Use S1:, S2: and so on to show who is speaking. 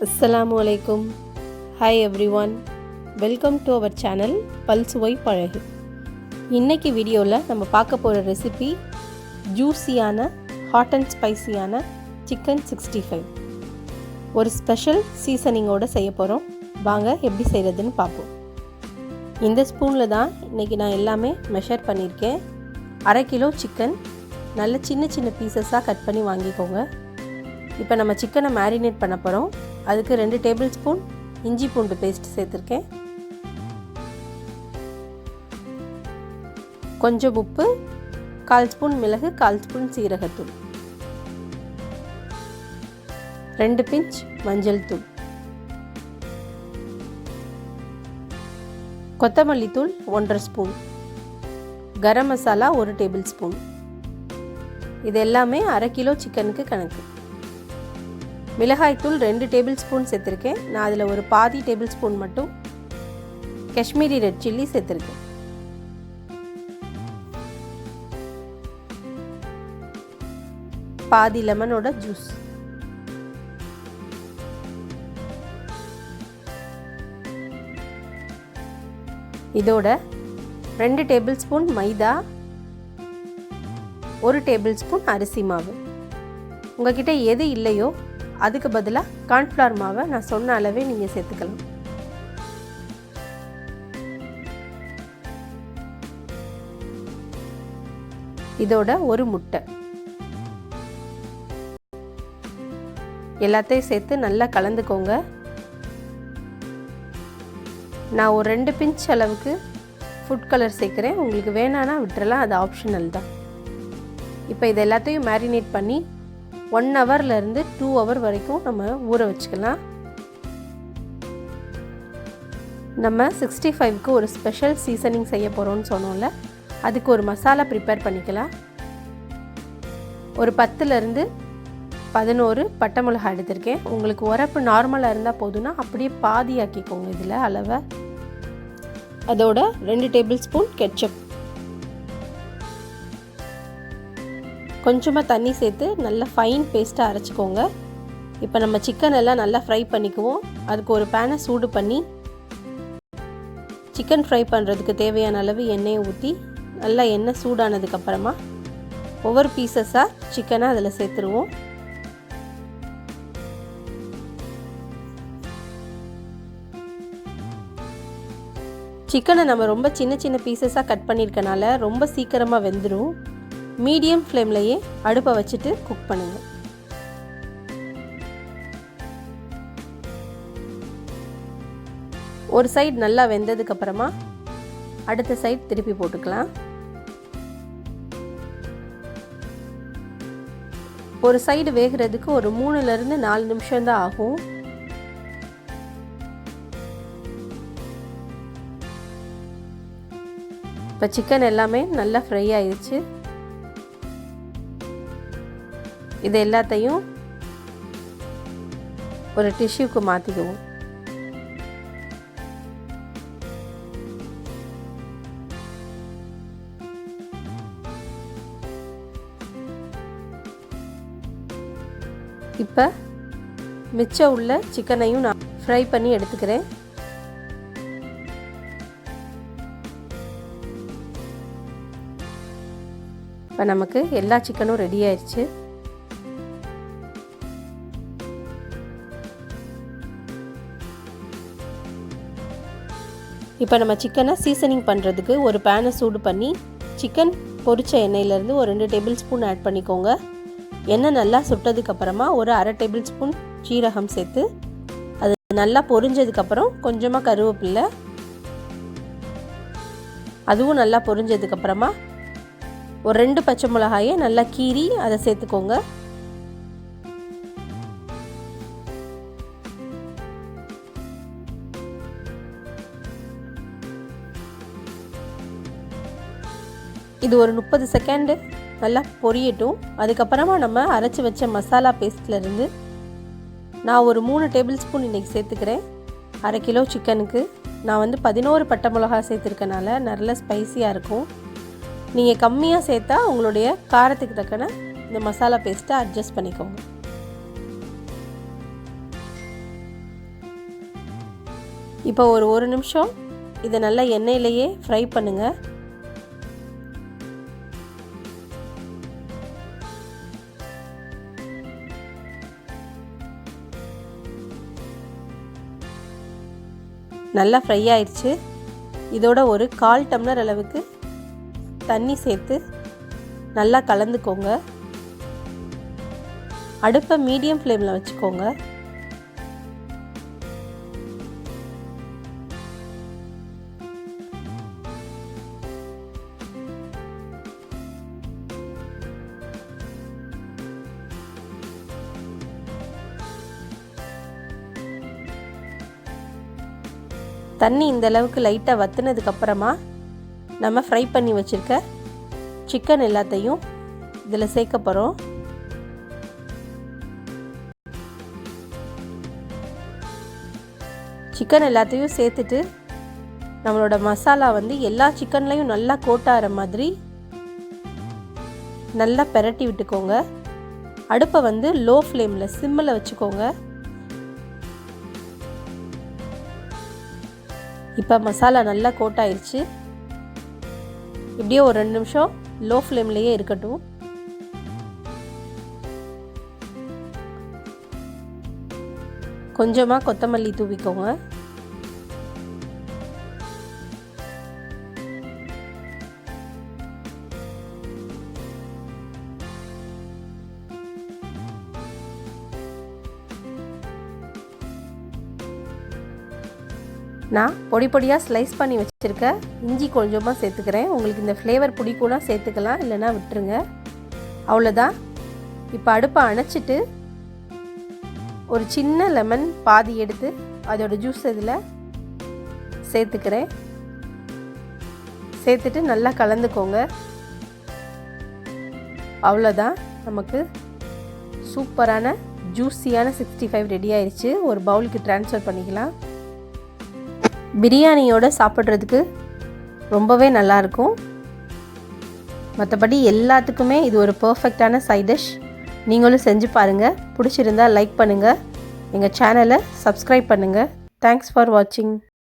S1: Assalamualaikum. Hi everyone. Welcome to our channel PALSUVAI PAZHAGU. இன்னைக்கு வீடியோல நம்ம பார்க்க போற ரெசிபி ஜூசியான ஹாட் அண்ட் ஸ்பைசியான chicken 65. ஒரு ஸ்பெஷல் சீசனிங்கோட செய்ய போறோம். வாங்க எப்படி செய்யறதுன்னு பாப்போம். இந்த ஸ்பூன்ல தான் இன்னைக்கு நான் எல்லாமே மெஷர் பண்ணிருக்கேன். 1/2 கிலோ சிக்கன் நல்ல சின்ன சின்ன பீசஸா கட் பண்ணி வாங்கிக்கோங்க. இப்போ நம்ம சிக்கனை மேரினேட் பண்ண போறோம். அதுக்கு 2 டேபிள் ஸ்பூன் இஞ்சி பூண்டு பேஸ்ட் சேர்த்திருக்கேன். கொஞ்சம் உப்பு, 1/4 ஸ்பூன் மிளகு, 1/4 ஸ்பூன் சீரகத்தூள், 2 பிஞ்ச் மஞ்சள் தூள், கொத்தமல்லி தூள் 1/2 spoon, garam masala 1 table spoon. இது எல்லாமே 1/2 கிலோ சிக்கனுக்கு கணக்கு. மிளகாய் தூள் 2 டேபிள் ஸ்பூன் சேர்த்திருக்கேன். நான் அதில் ஒரு பாதி டேபிள் ஸ்பூன் மட்டும் காஷ்மீரி ரெட் சில்லி சேர்த்திருக்கேன். பாதி லெமனோட ஜூஸ். இதோட 2 டேபிள் ஸ்பூன் மைதா, 1 டேபிள் ஸ்பூன் அரிசி மாவு. உங்ககிட்ட எது இல்லையோ அதுக்கு பதிலாக கார்ன்ஃப்ளவர் மாவை நான் சொன்ன அளவே நீங்கள் சேர்த்துக்கலாம். இதோட ஒரு முட்டை. எல்லாத்தையும் சேர்த்து நல்லா கலந்துக்கோங்க. நான் ஒரு 2 பிஞ்ச் அளவுக்கு ஃபுட் கலர் சேர்க்குறேன். உங்களுக்கு வேணான்னா விட்டுறலாம், அது ஆப்ஷனல் தான். இப்போ இது எல்லாத்தையும் மேரினேட் பண்ணி 1 ஹவர்லேருந்து 2 ஹவர் வரைக்கும் நம்ம ஊற வச்சுக்கலாம். நம்ம 65க்கு ஒரு ஸ்பெஷல் சீசனிங் செய்ய போகிறோம்னு சொன்னோம்ல, அதுக்கு ஒரு மசாலா ப்ரிப்பேர் பண்ணிக்கலாம். ஒரு 10லேருந்து 11 பட்டை மிளகாய் எடுத்திருக்கேன். உங்களுக்கு உரப்பு நார்மலாக இருந்தால் போதும்னா அப்படியே பாதி ஆக்கிக்கோங்க இதில் அளவை. அதோட 2 டேபிள் ஸ்பூன் கெட்சப், கொஞ்சமாக தண்ணி சேர்த்து நல்லா ஃபைன் பேஸ்ட்டாக அரைச்சிக்கோங்க. இப்போ நம்ம சிக்கன் எல்லாம் நல்லா ஃப்ரை பண்ணிக்குவோம். அதுக்கு ஒரு பேனை சூடு பண்ணி சிக்கன் ஃப்ரை பண்ணுறதுக்கு தேவையான அளவு எண்ணெயை ஊற்றி நல்லா எண்ணெய் சூடானதுக்கப்புறமா ஒவ்வொரு பீசஸாக சிக்கனை அதில் சேர்த்துருவோம். சிக்கனை நம்ம ரொம்ப சின்ன சின்ன பீசஸாக கட் பண்ணியிருக்கனால ரொம்ப சீக்கிரமாக வெந்துடும். மீடியம் ஃப்ளேம்லையே அடுப்பை வச்சுட்டு குக் பண்ணுங்க. ஒரு சைடு நல்லா வெந்ததுக்கு அப்புறமா அடுத்த சைடு திருப்பி போட்டுக்கலாம். ஒரு சைடு வேகிறதுக்கு ஒரு 3லேருந்து 4 நிமிஷம் தான் ஆகும். இப்போ சிக்கன் எல்லாமே நல்லா ஃப்ரை ஆயிடுச்சு. இது எல்லாத்தையும் ஒரு டிஷ்யூக்கு மாற்றிக்குவோம். இப்போ மிச்சம் உள்ள சிக்கனையும் நான் ஃப்ரை பண்ணி எடுத்துக்கிறேன். இப்போ நமக்கு எல்லா சிக்கனும் ரெடி ஆயிடுச்சு. இப்போ நம்ம சிக்கனை சீசனிங் பண்ணுறதுக்கு ஒரு பேனை சூடு பண்ணி சிக்கன் பொரிச்ச எண்ணெயிலேருந்து ஒரு 2 டேபிள் ஸ்பூன் ஆட் பண்ணிக்கோங்க. எண்ணெய் நல்லா சுட்டதுக்கப்புறமா ஒரு 1/2 டேபிள் ஸ்பூன் ஜீரகம் சேர்த்து அது நல்லா பொரிஞ்சதுக்கப்புறம் கொஞ்சமாக கருவேப்பிலை, அதுவும் நல்லா பொரிஞ்சதுக்கப்புறமா ஒரு 2 பச்சை மிளகாயை நல்லா கீறி அதை சேர்த்துக்கோங்க. இது ஒரு 30 செகண்டு நல்லா பொரியட்டும். அதுக்கப்புறமா நம்ம அரைச்சி வச்ச மசாலா பேஸ்ட்லேருந்து நான் ஒரு 3 டேபிள் ஸ்பூன் இன்றைக்கி சேர்த்துக்கிறேன். 1/2 கிலோ சிக்கனுக்கு நான் 11 பட்டை மிளகாய் சேர்த்துருக்கனால நல்ல ஸ்பைஸியாக இருக்கும். நீங்கள் கம்மியாக சேர்த்தா உங்களுடைய காரத்துக்கு தக்கன இந்த மசாலா பேஸ்ட்டை அட்ஜஸ்ட் பண்ணிக்கோங்க. இப்போ ஒரு நிமிஷம் இதை நல்லா எண்ணெயிலேயே ஃப்ரை பண்ணுங்கள். நல்லா ஃப்ரை ஆயிடுச்சு. இதோட ஒரு 1/4 டம்ளர் அளவுக்கு தண்ணி சேர்த்து நல்லா கலந்துக்கோங்க. அடுப்பை மீடியம் ஃப்ளேமில் வச்சுக்கோங்க. தண்ணி இந்த அளவுக்கு லைட்டாக வற்றினதுக்கப்புறமா நம்ம ஃப்ரை பண்ணி வச்சுருக்க சிக்கன் எல்லாத்தையும் இதில் சேர்க்க போகிறோம். சிக்கன் எல்லாத்தையும் சேர்த்துட்டு நம்மளோட மசாலா வந்து எல்லா சிக்கன்லேயும் நல்லா கோட்டாகிற மாதிரி நல்லா பெரட்டி விட்டுக்கோங்க. அடுப்பை வந்து லோ ஃப்ளேமில் சிம்மில் வச்சுக்கோங்க. இப்போ மசாலா நல்லா கோட்டாயிருச்சு. இப்படியே ஒரு 2 நிமிஷம் லோ ஃப்ளேம்லேயே இருக்கட்டும். கொஞ்சமாக கொத்தமல்லி தூவிக்கோங்க. நான் பொடி பொடியாக ஸ்லைஸ் பண்ணி வச்சுருக்க இஞ்சி கொஞ்சமாக சேர்த்துக்கிறேன். உங்களுக்கு இந்த ஃப்ளேவர் பிடிக்கும்னா சேர்த்துக்கலாம், இல்லைன்னா விட்டுருங்க. அவ்வளோதான். இப்போ அடுப்பை அணைச்சிட்டு ஒரு சின்ன லெமன் பாதி எடுத்து அதோட ஜூஸ் இதில் சேர்த்துக்கிறேன். சேர்த்துட்டு நல்லா கலந்துக்கோங்க. அவ்வளோதான், நமக்கு சூப்பரான ஜூஸியான 65 ரெடி ஆயிடுச்சு. ஒரு பவுலுக்கு ட்ரான்ஸ்ஃபர் பண்ணிக்கலாம். பிரியாணியோடு சாப்பிட்றதுக்கு ரொம்பவே நல்லாயிருக்கும். மற்றபடி எல்லாத்துக்குமே இது ஒரு பர்ஃபெக்டான சைட் டிஷ். நீங்களும் செஞ்சு பாருங்கள். பிடிச்சிருந்தால் லைக் பண்ணுங்கள். எங்கள் சேனலை சப்ஸ்கிரைப் பண்ணுங்கள். தேங்க்ஸ் ஃபார் வாட்சிங்.